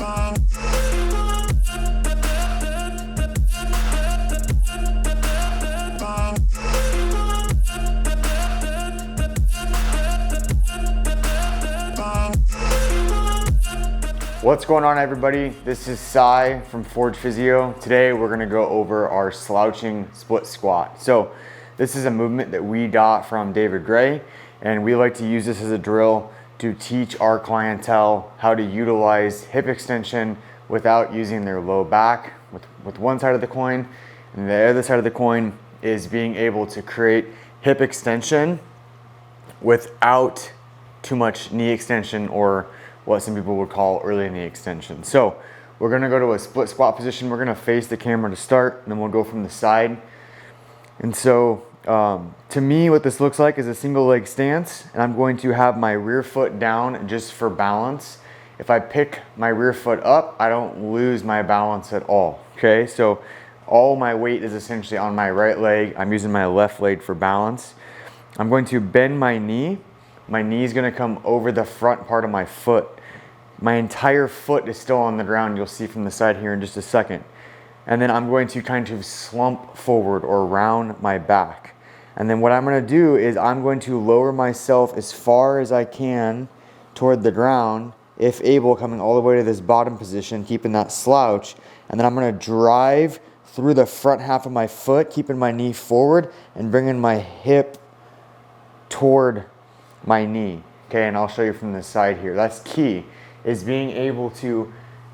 What's going on, everybody? This is Cy from Forge Physio. Today we're gonna go over our slouching split squat. So this is a movement that we got from David Gray, and we like to use this as a drill to teach our clientele how to utilize hip extension without using their low back with one side of the coin, and the other side of the coin is being able to create hip extension without too much knee extension, or what some people would call early knee extension. So we're gonna go to a split squat position. We're gonna face the camera to start, and then we'll go from the side. And so to me, what this looks like is a single leg stance, and I'm going to have my rear foot down just for balance. If I pick my rear foot up, I don't lose my balance at all, okay? So all my weight is essentially on my right leg. I'm using my left leg for balance. I'm going to bend my knee. My knee is gonna come over the front part of my foot. My entire foot is still on the ground. You'll see from the side here in just a second. And then I'm going to kind of slump forward or round my back. And then what I'm gonna do is I'm going to lower myself as far as I can toward the ground, if able, coming all the way to this bottom position, keeping that slouch. And then I'm gonna drive through the front half of my foot, keeping my knee forward and bringing my hip toward my knee, okay? And I'll show you from the side here. That's key, is being able to,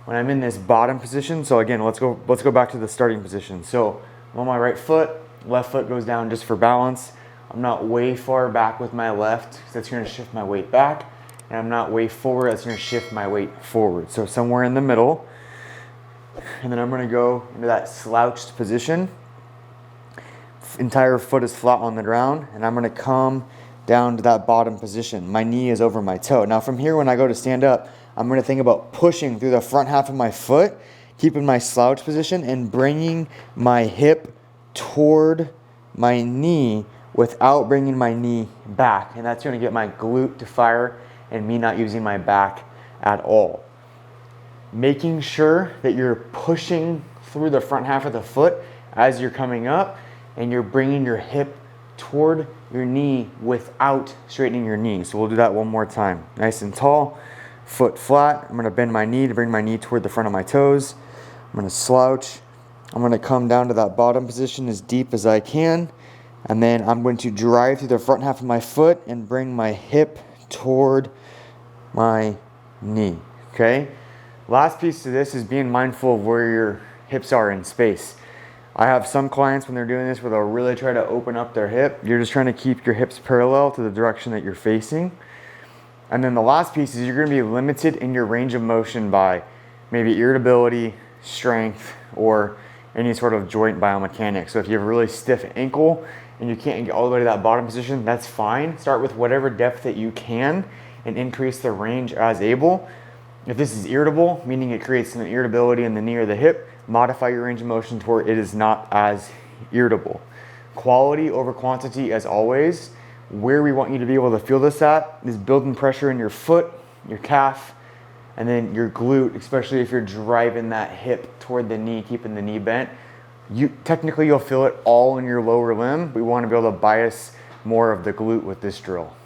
when I'm in this bottom position, so again, let's go back to the starting position. So I'm on my right foot, left foot goes down just for balance. I'm not way far back with my left, because that's gonna shift my weight back, and I'm not way forward, that's gonna shift my weight forward. So somewhere in the middle, and then I'm gonna go into that slouched position. Entire foot is flat on the ground, and I'm gonna come down to that bottom position. My knee is over my toe. Now from here, when I go to stand up, I'm gonna think about pushing through the front half of my foot, keeping my slouch position and bringing my hip toward my knee without bringing my knee back. And that's gonna get my glute to fire and me not using my back at all. Making sure that you're pushing through the front half of the foot as you're coming up, and you're bringing your hip toward your knee without straightening your knee. So we'll do that one more time. Nice and tall, foot flat. I'm gonna bend my knee to bring my knee toward the front of my toes. I'm gonna slouch. I'm gonna come down to that bottom position as deep as I can. And then I'm going to drive through the front half of my foot and bring my hip toward my knee, okay? Last piece to this is being mindful of where your hips are in space. I have some clients when they're doing this where they'll really try to open up their hip. You're just trying to keep your hips parallel to the direction that you're facing. And then the last piece is you're gonna be limited in your range of motion by maybe irritability, strength, or any sort of joint biomechanics. So if you have a really stiff ankle and you can't get all the way to that bottom position, that's fine. Start with whatever depth that you can and increase the range as able. If this is irritable, meaning it creates some irritability in the knee or the hip, modify your range of motion to where it is not as irritable. Quality over quantity as always. Where we want you to be able to feel this at is building pressure in your foot, your calf, and then your glute, especially if you're driving that hip toward the knee, keeping the knee bent. Technically you'll feel it all in your lower limb. We want to be able to bias more of the glute with this drill.